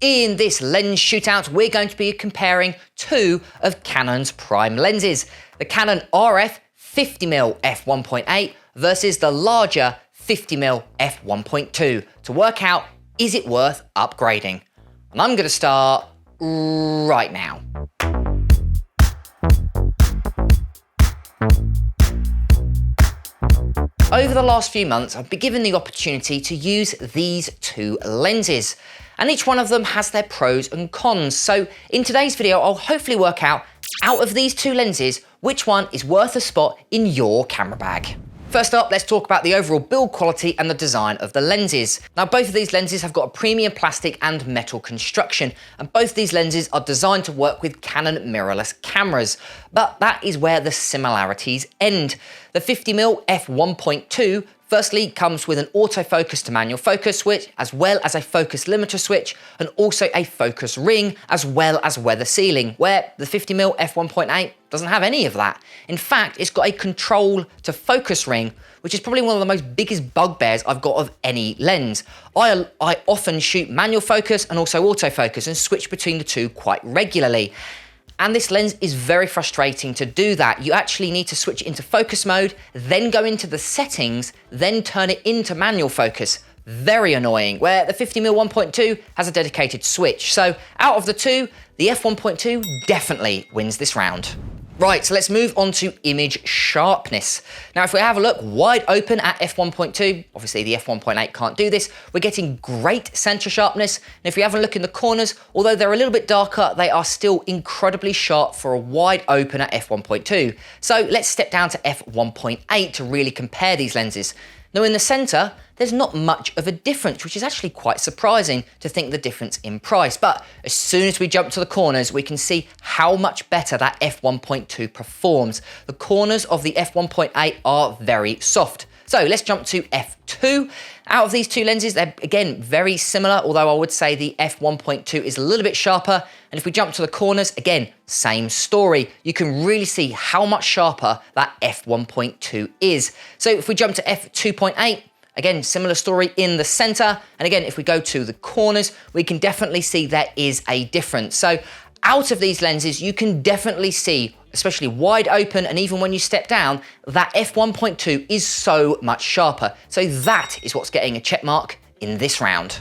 In this lens shootout, we're going to be comparing two of Canon's prime lenses, the Canon RF 50mm f1.8 versus the larger 50mm f1.2 to work out, is it worth upgrading? And I'm going to start right now. Over the last few months, I've been given the opportunity to use these two lenses, and each one of them has their pros and cons. So in today's video, I'll hopefully work out of these two lenses, which one is worth a spot in your camera bag. First up, let's talk about the overall build quality and the design of the lenses. Now, both of these lenses have got a premium plastic and metal construction, and both these lenses are designed to work with Canon mirrorless cameras, but that is where the similarities end. The 50mm f1.2 firstly comes with an autofocus to manual focus switch, as well as a focus limiter switch, and also a focus ring, as well as weather sealing, where the 50mm f1.8 doesn't have any of that. In fact, it's got a control to focus ring, which is probably one of the most biggest bugbears I've got of any lens. I often shoot manual focus and also autofocus and switch between the two quite regularly. And this lens is very frustrating to do that. You actually need to switch it into focus mode, then go into the settings, then turn it into manual focus. Very annoying, where the 50mm 1.2 has a dedicated switch. So out of the two, the f1.2 definitely wins this round. Right, so let's move on to image sharpness. Now, if we have a look wide open at f1.2, obviously the f1.8 can't do this, we're getting great center sharpness. And if we have a look in the corners, although they're a little bit darker, they are still incredibly sharp for a wide open at f1.2. So let's step down to f1.8 to really compare these lenses. Now, in the center, there's not much of a difference, which is actually quite surprising to think the difference in price. But as soon as we jump to the corners, we can see how much better that f1.2 performs. The corners of the f1.8 are very soft. So let's jump to f2. Out of these two lenses, they're again very similar, although I would say the f1.2 is a little bit sharper. And if we jump to the corners, again, same story. You can really see how much sharper that f1.2 is. So if we jump to f2.8, again, similar story in the center. And again, if we go to the corners, we can definitely see there is a difference. So out of these lenses, you can definitely see, especially wide open, and even when you step down, that f1.2 is so much sharper. So that is what's getting a check mark in this round.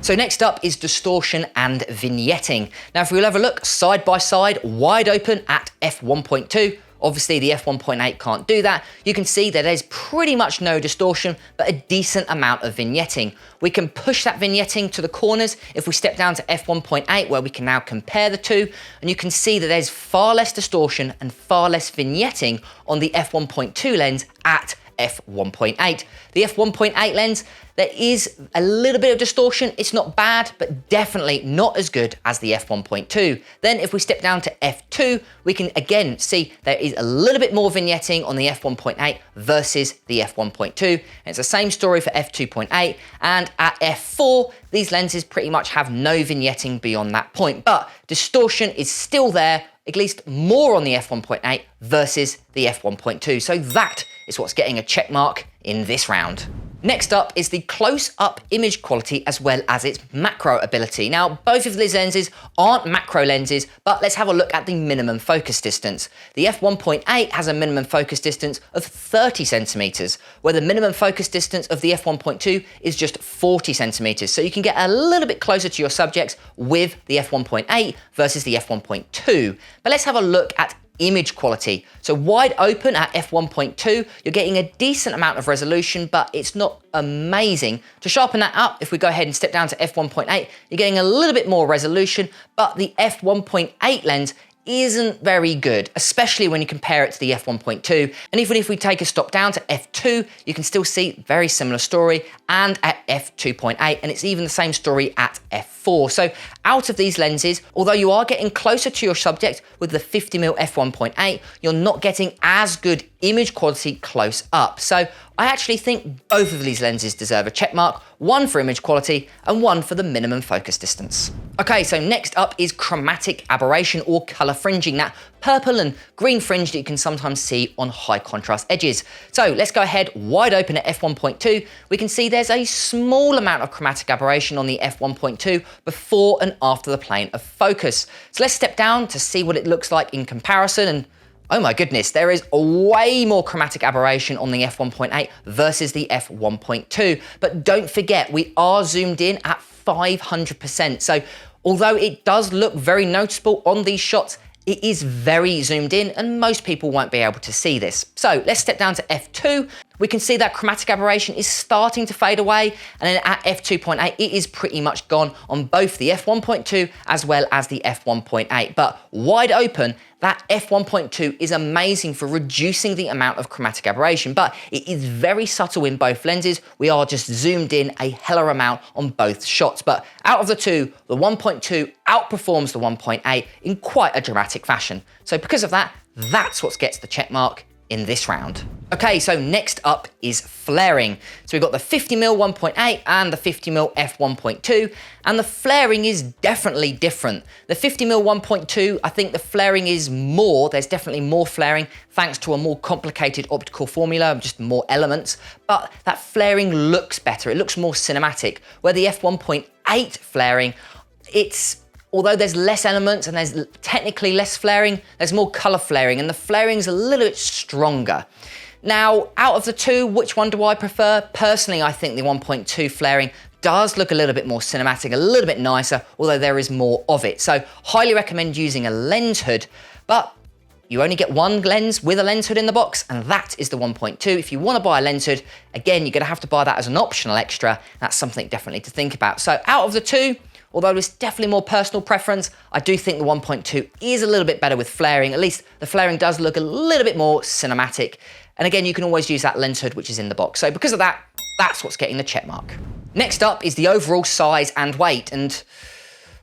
So next up is distortion and vignetting. Now, if we'll have a look side by side, wide open at f1.2, obviously the f1.8 can't do that. You can see that there's pretty much no distortion, but a decent amount of vignetting. We can push that vignetting to the corners if we step down to f1.8, where we can now compare the two, and you can see that there's far less distortion and far less vignetting on the f1.2 lens at f1.8. The f1.8 lens, there is a little bit of distortion. It's not bad, but definitely not as good as the f1.2. Then if we step down to f2, we can again see there is a little bit more vignetting on the f1.8 versus the f1.2. And it's the same story for f2.8. And at f4, these lenses pretty much have no vignetting beyond that point, but distortion is still there, at least more on the f1.8 versus the f1.2. So that is what's getting a check mark in this round. Next up is the close-up image quality as well as its macro ability. Now, both of these lenses aren't macro lenses, but let's have a look at the minimum focus distance. The f1.8 has a minimum focus distance of 30 centimeters, where the minimum focus distance of the f1.2 is just 40 centimeters. So you can get a little bit closer to your subjects with the f1.8 versus the f1.2. But let's have a look at image quality. So wide open at f1.2, you're getting a decent amount of resolution, but it's not amazing. To sharpen that up, if we go ahead and step down to f1.8, you're getting a little bit more resolution, but the f1.8 lens isn't very good, especially when you compare it to the f1.2. And even if we take a stop down to f2, you can still see very similar story, and at f2.8, and it's even the same story at f4. So out of these lenses, although you are getting closer to your subject with the 50mm f1.8, you're not getting as good image quality close up. So I actually think both of these lenses deserve a check mark, one for image quality and one for the minimum focus distance. Okay, so next up is chromatic aberration or color fringing, that purple and green fringe that you can sometimes see on high contrast edges. So let's go ahead wide open at f1.2. We can see there's a small amount of chromatic aberration on the f1.2 before and after the plane of focus. So let's step down to see what it looks like in comparison, and oh my goodness, there is way more chromatic aberration on the f1.8 versus the f1.2. But don't forget, we are zoomed in at 500%. So although it does look very noticeable on these shots, it is very zoomed in and most people won't be able to see this. So let's step down to f2. We can see that chromatic aberration is starting to fade away, and then at f2.8 it is pretty much gone on both the f1.2 as well as the f1.8. But wide open, that f1.2 is amazing for reducing the amount of chromatic aberration, but it is very subtle in both lenses. We are just zoomed in a heller amount on both shots, but out of the two, the 1.2 outperforms the 1.8 in quite a dramatic fashion. So because of that, that's what gets the check mark in this round. Okay, so next up is flaring. So we've got the 50mm 1.8 and the 50mm f1.2, and the flaring is definitely different. The 50mm 1.2, I think the flaring is more, there's definitely more flaring thanks to a more complicated optical formula, just more elements, but that flaring looks better, it looks more cinematic, where the f1.8 flaring, although there's less elements and there's technically less flaring, there's more color flaring, and the flaring's a little bit stronger. Now, out of the two, which one do I prefer? Personally, I think the 1.2 flaring does look a little bit more cinematic, a little bit nicer, although there is more of it. So highly recommend using a lens hood, but you only get one lens with a lens hood in the box, and that is the 1.2. If you want to buy a lens hood, again, you're going to have to buy that as an optional extra. That's something definitely to think about. So out of the two, although it's definitely more personal preference, I do think the 1.2 is a little bit better with flaring. At least the flaring does look a little bit more cinematic. And again, you can always use that lens hood, which is in the box. So because of that, that's what's getting the check mark. Next up is the overall size and weight. And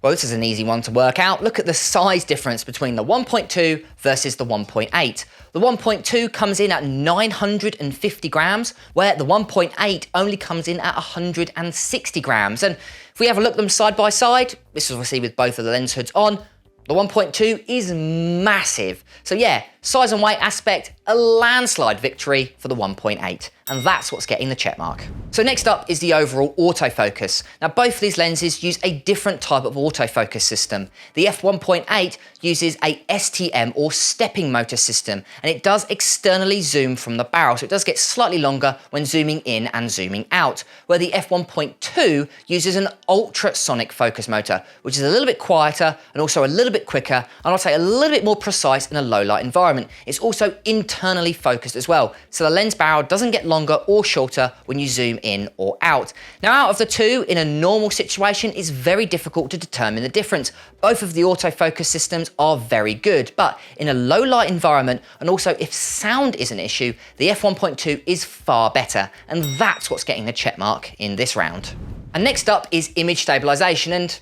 well, this is an easy one to work out. Look at the size difference between the 1.2 versus the 1.8. The 1.2 comes in at 950 grams, where the 1.8 only comes in at 160 grams. And if we have a look at them side by side, this is obviously with both of the lens hoods on, the 1.2 is massive. So yeah, size and weight aspect, a landslide victory for the 1.8. And that's what's getting the check mark. So next up is the overall autofocus. Now both of these lenses use a different type of autofocus system. The f1.8 uses a STM or stepping motor system, and it does externally zoom from the barrel, so it does get slightly longer when zooming in and zooming out, where the f1.2 uses an ultrasonic focus motor, which is a little bit quieter and also a little bit quicker, and I'll say a little bit more precise in a low light environment. It's also internally focused as well, so the lens barrel doesn't get longer or shorter when you zoom in or out. Now out of the two, in a normal situation, it's very difficult to determine the difference. Both of the autofocus systems are very good, but in a low light environment, and also if sound is an issue, the f1.2 is far better, and that's what's getting the check mark in this round. And next up is image stabilisation, and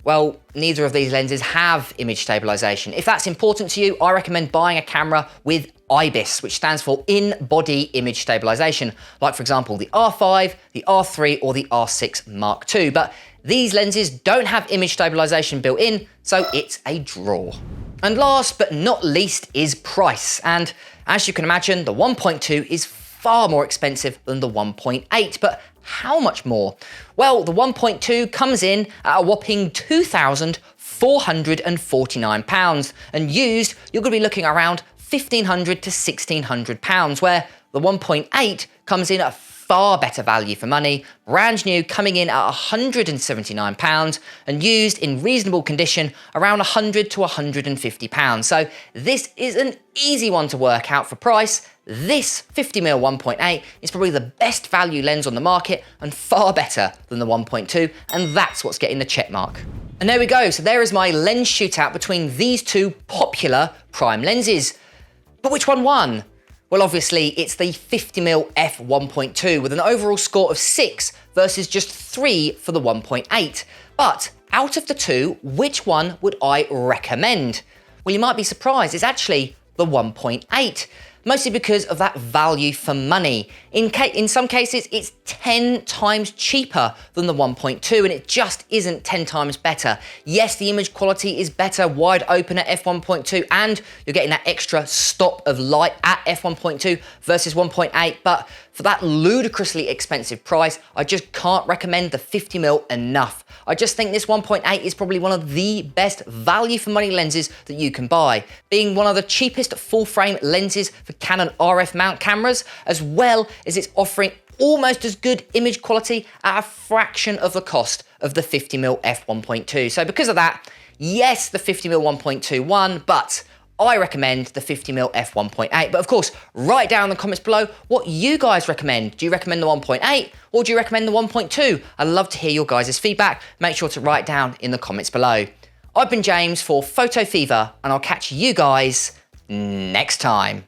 well, neither of these lenses have image stabilisation. If that's important to you, I recommend buying a camera with IBIS, which stands for in-body image stabilisation, like for example the R5, the R3 or the R6 Mark II. But these lenses don't have image stabilisation built in, so it's a draw. And last but not least is price. And as you can imagine, the 1.2 is far more expensive than the 1.8, but how much more? Well, the 1.2 comes in at a whopping £2,449, and used, you're going to be looking around £1,500 to £1,600, where the 1.8 comes in at far better value for money, brand new, coming in at £179, and used in reasonable condition around £100 to £150. So this is an easy one to work out for price. This 50mm 1.8 is probably the best value lens on the market and far better than the 1.2, and that's what's getting the check mark. And there we go, so there is my lens shootout between these two popular prime lenses. But which one won? Well, obviously it's the 50mm f1.2 with an overall score of 6 versus just 3 for the 1.8. But out of the two, which one would I recommend? Well, you might be surprised, it's actually the 1.8. mostly because of that value for money. In some cases, it's 10 times cheaper than the 1.2, and it just isn't 10 times better. Yes, the image quality is better wide open at f1.2, and you're getting that extra stop of light at f1.2 versus 1.8, but for that ludicrously expensive price, I just can't recommend the 50mm enough. I just think this 1.8 is probably one of the best value for money lenses that you can buy, being one of the cheapest full frame lenses for Canon RF mount cameras, as well as it's offering almost as good image quality at a fraction of the cost of the 50mm f1.2. So because of that, yes, the 50mm 1.2 won, but I recommend the 50mm f1.8. But of course, write down in the comments below what you guys recommend. Do you recommend the 1.8 or do you recommend the 1.2? I'd love to hear your guys' feedback. Make sure to write down in the comments below. I've been James for Photo Fever, and I'll catch you guys next time.